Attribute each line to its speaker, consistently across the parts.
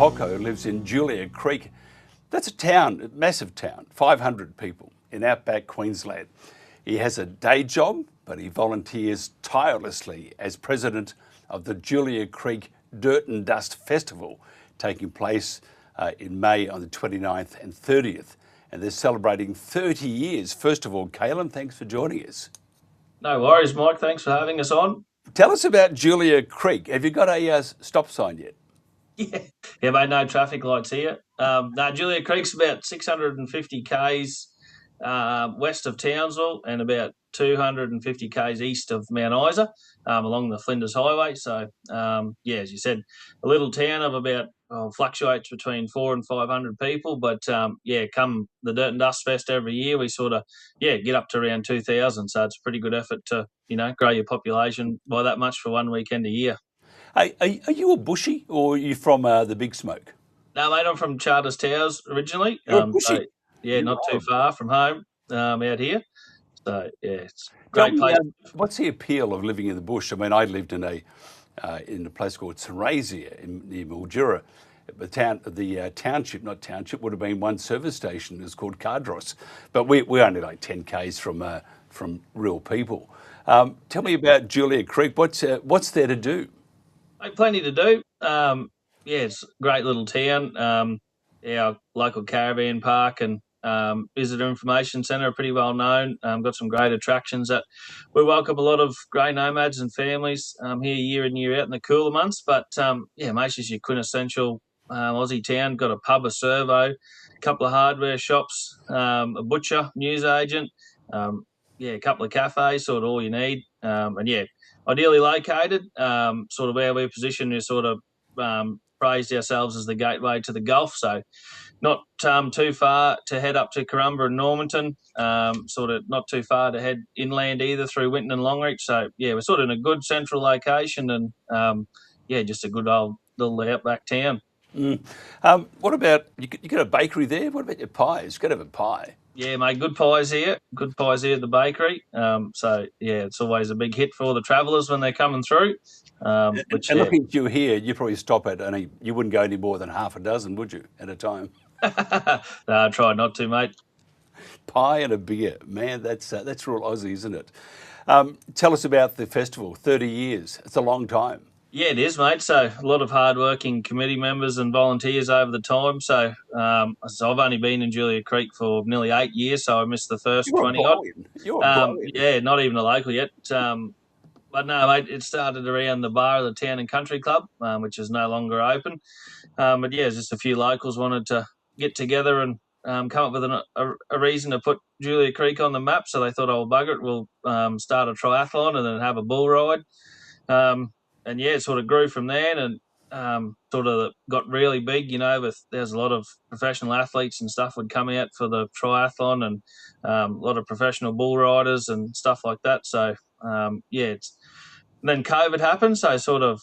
Speaker 1: Lococco lives in Julia Creek. That's a town, a massive town, 500 people in outback Queensland. He has a day job, but he volunteers tirelessly as president of the Julia Creek DirtnDust Festival, taking place in May on the 29th and 30th. And they're celebrating 30 years. First of all, Kalan, thanks for joining us.
Speaker 2: No worries, Mike. Thanks for having us on.
Speaker 1: Tell us about Julia Creek. Have you got a stop sign yet?
Speaker 2: Yeah, mate, no traffic lights here. No, Julia Creek's about 650 k's west of Townsville and about 250 k's east of Mount Isa along the Flinders Highway. So, as you said, a little town of about fluctuates between 400 and 500 people. But, come the Dirt and Dust Fest every year, we sort of, get up to around 2,000. So it's a pretty good effort to, grow your population by that much for one weekend a year.
Speaker 1: Hey, are you a bushie or are you from the Big Smoke?
Speaker 2: No, mate, I'm from Charters Towers originally.
Speaker 1: You're a bushie?
Speaker 2: Not too far from home out here. So, it's a
Speaker 1: Tell
Speaker 2: great
Speaker 1: me,
Speaker 2: place.
Speaker 1: what's the appeal of living in the bush? I mean, I lived in a place called Theresa near Mildura. The township, not township, would have been one service station. It was called Cardross. But we're only like 10 k's from real people. Tell me about Julia Creek. What's there to do?
Speaker 2: Plenty to do. It's a great little town. Our local caravan park and visitor information centre are pretty well known. Got some great attractions that we welcome a lot of grey nomads and families here year in, year out in the cooler months. But, most is your quintessential Aussie town. Got a pub, a servo, a couple of hardware shops, a butcher, news agent, a couple of cafes, sort of all you need. Ideally located, sort of where we're positioned is sort of praised ourselves as the gateway to the Gulf. So not too far to head up to Corumba and Normanton, sort of not too far to head inland either through Winton and Longreach. So, we're sort of in a good central location and, just a good old little outback town.
Speaker 1: What about, you got a bakery there? What about your pies? You've got to have a pie.
Speaker 2: Yeah, mate, good pies here. Good pies here at the bakery. It's always a big hit for all the travellers when they're coming through.
Speaker 1: Looking at you here, you probably stop at, you wouldn't go any more than half a dozen, would you, at a time?
Speaker 2: No, I try not to, mate.
Speaker 1: Pie and a beer. Man, that's real Aussie, isn't it? Tell us about the festival. 30 years. It's a long time.
Speaker 2: Yeah, it is, mate. So a lot of hard-working committee members and volunteers over the time. So I've only been in Julia Creek for nearly 8 years, so I missed the first 20-odd.
Speaker 1: You're
Speaker 2: not even a local yet. But no, mate, it started around the bar of the Town and Country Club, which is no longer open. Just a few locals wanted to get together and come up with a reason to put Julia Creek on the map. So they thought, bugger it, we'll start a triathlon and then have a bull ride. It sort of grew from there and sort of got really big, there's a lot of professional athletes and stuff would come out for the triathlon and a lot of professional bull riders and stuff like that. So, then COVID happened, so sort of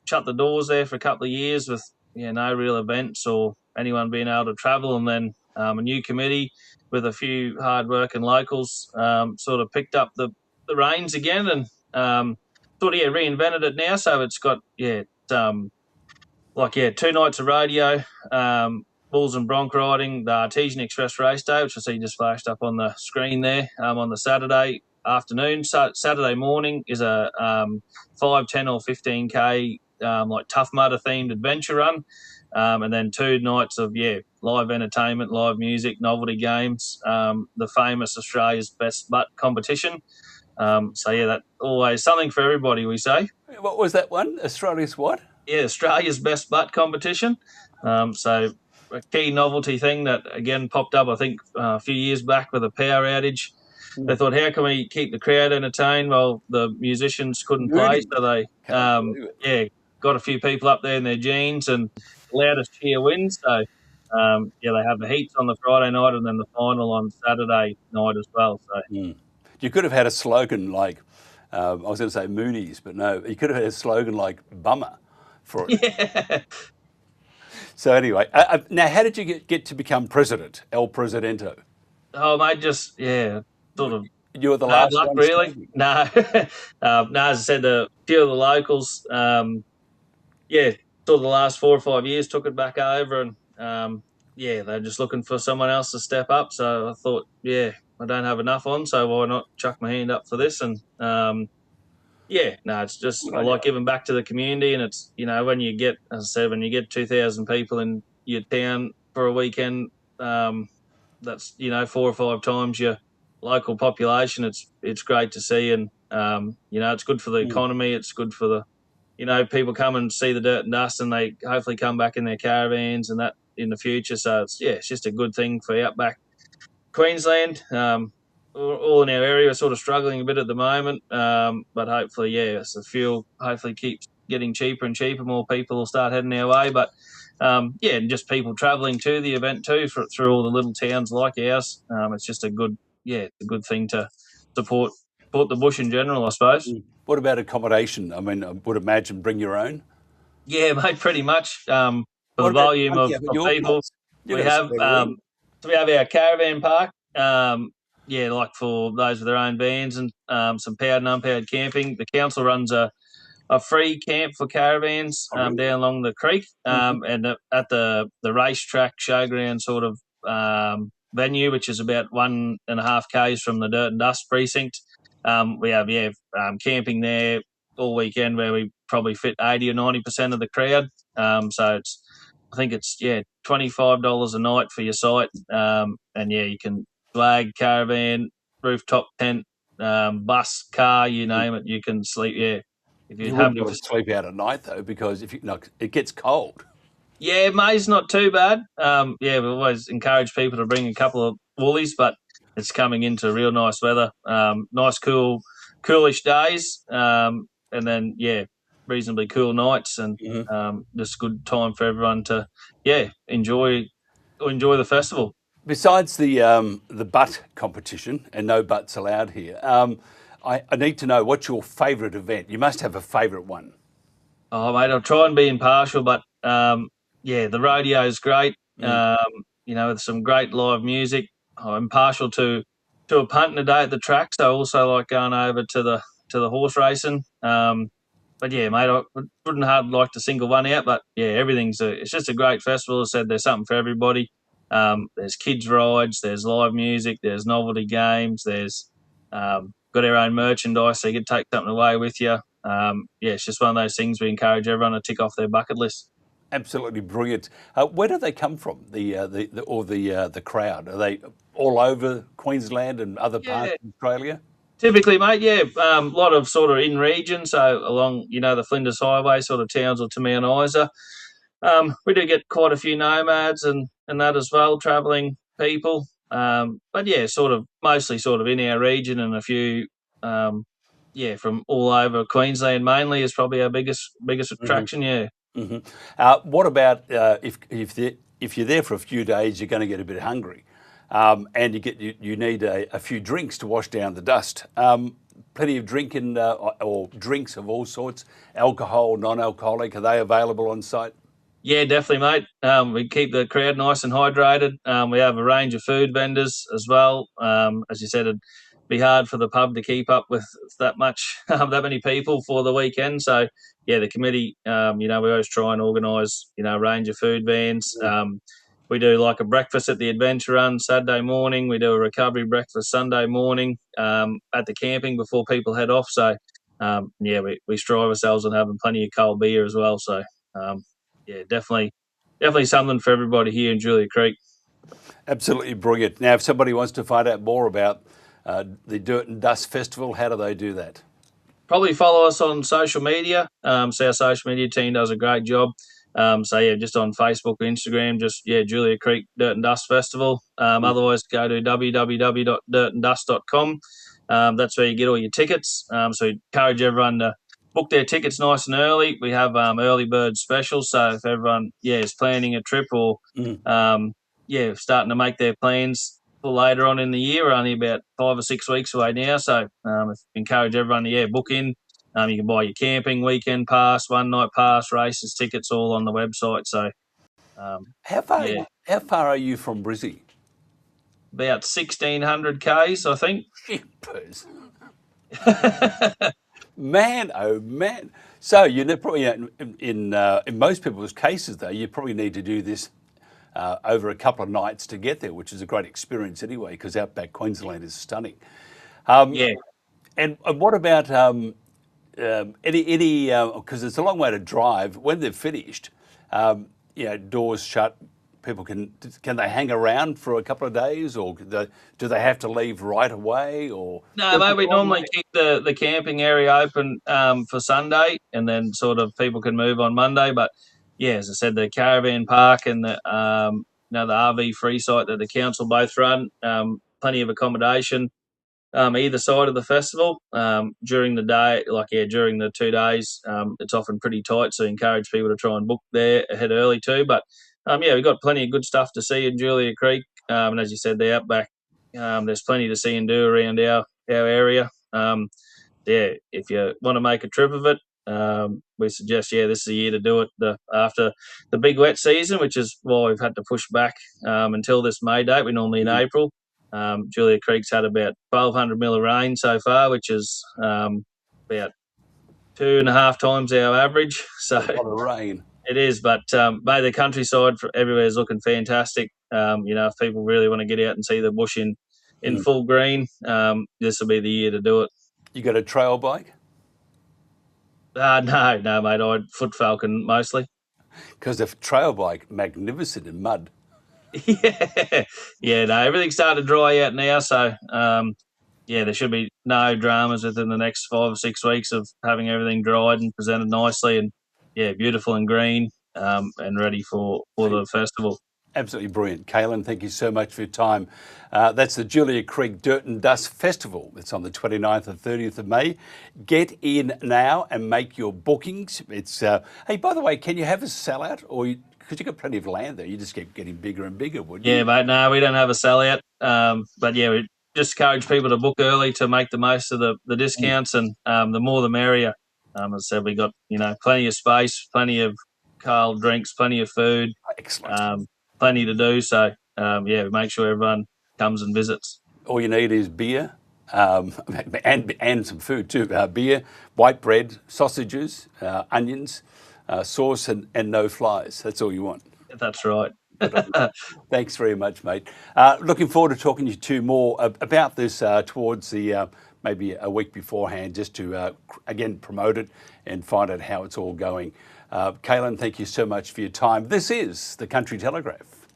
Speaker 2: shut the doors there for a couple of years with no real events or anyone being able to travel. And then a new committee with a few hard-working locals sort of picked up the reins again and reinvented it now. So it's got 2 nights of rodeo, bulls and bronc riding, the Artesian Express race day, which I see just flashed up on the screen there, on the Saturday afternoon. Saturday morning is a 5, 10 or 15k Tough Mudder themed adventure run, and then 2 nights of live entertainment, live music, novelty games, the famous Australia's Best Butt competition. That always something for everybody, we say.
Speaker 1: What was that one? Australia's what?
Speaker 2: Yeah, Australia's Best Butt competition. A key novelty thing that, again, popped up, I think, a few years back with a power outage. They thought, how can we keep the crowd entertained? Well, the musicians couldn't play, so they got a few people up there in their jeans and loudest cheer wins. So, they have the heats on the Friday night and then the final on Saturday night as well. So.
Speaker 1: You could have had a slogan like, I was going to say Moonies, but no, you could have had a slogan like Bummer for it.
Speaker 2: Yeah.
Speaker 1: So anyway, now how did you get to become president, El Presidento?
Speaker 2: Oh, mate, just, sort of
Speaker 1: You were the last
Speaker 2: luck,
Speaker 1: one
Speaker 2: really.
Speaker 1: standing.
Speaker 2: No. As I said, a few of the locals, the last 4 or 5 years took it back over, and they're just looking for someone else to step up. So I thought, I don't have enough on, so why not chuck my hand up for this? And it's just I like giving back to the community, and it's when you get, as I said, when you get 2,000 people in your town for a weekend, that's 4 or 5 times your local population. It's great to see, and it's good for the economy. It's good for the people come and see the Dirt and Dust, and they hopefully come back in their caravans and that in the future. So it's just a good thing for outback Queensland. All in our area are sort of struggling a bit at the moment, but hopefully, as the fuel hopefully keeps getting cheaper and cheaper, more people will start heading our way. But and just people travelling to the event too through all the little towns like ours. It's just a good thing to support the bush in general, I suppose.
Speaker 1: What about accommodation? I mean, I would imagine bring your own.
Speaker 2: Yeah, mate, pretty much. For the volume of people, we have our caravan park. Like for those with their own vans and some powered and unpowered camping. The council runs a free camp for caravans down along the creek, and at the racetrack showground sort of venue, which is about 1.5 k's from the Dirt and Dust precinct. We have camping there all weekend, where we probably fit 80 or 90% of the crowd. So I think it's $25 a night for your site, and you can flag, caravan, rooftop tent, bus, car, you name it. You can sleep. If
Speaker 1: you wouldn't be able to sleep out at night though, because if it gets cold.
Speaker 2: Yeah, May's not too bad. We always encourage people to bring a couple of woolies, but it's coming into real nice weather. Nice, coolish days, and then reasonably cool nights, and just good time for everyone to enjoy the festival.
Speaker 1: Besides the butt competition, and no butts allowed here, I need to know, what's your favourite event? You must have a favourite one.
Speaker 2: Oh, mate, I'll try and be impartial, but the rodeo is great. With some great live music. I'm partial to a punt and a day at the track, so I also like going over to the horse racing. But mate, I wouldn't hardly like to single one out. But it's just a great festival. As I said, there's something for everybody. There's kids rides, there's live music, there's novelty games, there's got our own merchandise, so you can take something away with you. It's just one of those things we encourage everyone to tick off their bucket list.
Speaker 1: Absolutely brilliant. Where do they come from? The crowd, are they all over Queensland and other parts of Australia?
Speaker 2: Typically, mate, a lot of sort of in region, so along the Flinders Highway, sort of Townsville to Mount Isa. We do get quite a few nomads and that as well, travelling people. But sort of mostly sort of in our region, and a few from all over Queensland mainly is probably our biggest attraction.
Speaker 1: What about if you're there for a few days, you're going to get a bit hungry, and you need a few drinks to wash down the dust. Plenty of drinking or drinks of all sorts, alcohol, non-alcoholic. Are they available on site?
Speaker 2: Yeah, definitely, mate. We keep the crowd nice and hydrated. We have a range of food vendors as well. As you said, it'd be hard for the pub to keep up with that many people for the weekend. So, the committee, we always try and organise, a range of food vans. We do like a breakfast at the adventure run Saturday morning. We do a recovery breakfast Sunday morning at the camping before people head off. So, we strive ourselves on having plenty of cold beer as well. So, definitely something for everybody here in Julia Creek.
Speaker 1: Absolutely brilliant. Now, if somebody wants to find out more about the Dirt and Dust Festival, how do they do that?
Speaker 2: Probably follow us on social media. So our social media team does a great job. Just on Facebook or Instagram, just Julia Creek Dirt and Dust Festival. Otherwise, go to www.dirtnddust.com. That's where you get all your tickets. So we encourage everyone to book their tickets nice and early. We have early bird specials, so if everyone is planning a trip or starting to make their plans for later on in the year, we're only about 5 or 6 weeks away now. So encourage everyone to book in. You can buy your camping weekend pass, one night pass, races, tickets, all on the website. So
Speaker 1: how far are you from Brizzy?
Speaker 2: About 1,600 k's, I think.
Speaker 1: Jeepers. Man, oh man. So you know, probably in most people's cases, though, you probably need to do this over a couple of nights to get there, which is a great experience anyway, because outback Queensland is stunning.
Speaker 2: Yeah.
Speaker 1: And what about any? Because it's a long way to drive. When they're finished, doors shut. People can they hang around for a couple of days, or do they have to leave right away? Or
Speaker 2: No, mate, we normally keep the camping area open for Sunday, and then sort of people can move on Monday. But yeah, as I said, the caravan park and the RV free site that the council both run, plenty of accommodation either side of the festival. During the day, during the 2 days, it's often pretty tight, so encourage people to try and book there ahead early too. But we've got plenty of good stuff to see in Julia Creek, and as you said, the outback. There's plenty to see and do around our area. If you want to make a trip of it, we suggest this is the year to do it. After the big wet season, which is why we've had to push back until this May date. We're normally in April. Julia Creek's had about 1,200 mil of rain so far, which is about 2.5 times our average. So
Speaker 1: a lot of rain.
Speaker 2: It is, but the countryside everywhere is looking fantastic. If people really want to get out and see the bush in full green, this will be the year to do it.
Speaker 1: You got a trail bike?
Speaker 2: No, mate. I'd foot falcon mostly.
Speaker 1: Because the trail bike, magnificent in mud.
Speaker 2: No, everything's starting to dry out now, so there should be no dramas within the next 5 or 6 weeks of having everything dried and presented nicely, and beautiful and green, and ready for the festival.
Speaker 1: Absolutely brilliant. Kalan, thank you so much for your time. That's the Julia Creek Dirt-n-Dust Festival. It's on the 29th and 30th of May. Get in now and make your bookings. It's hey, by the way, can you have a sellout? Or because you've got plenty of land there, you just keep getting bigger and bigger, wouldn't you?
Speaker 2: Yeah, mate, no, we don't have a sellout. But we just encourage people to book early to make the most of the discounts, and the more the merrier. As I said, we got plenty of space, plenty of cold drinks, plenty of food.
Speaker 1: Excellent.
Speaker 2: Plenty to do. So, we make sure everyone comes and visits.
Speaker 1: All you need is beer and some food too. Beer, white bread, sausages, onions, sauce, and no flies. That's all you want.
Speaker 2: That's right.
Speaker 1: Thanks very much, mate. Looking forward to talking to you two more about this towards the maybe a week beforehand, just to again promote it and find out how it's all going. Kalan, thank you so much for your time. This is the Country Telegraph.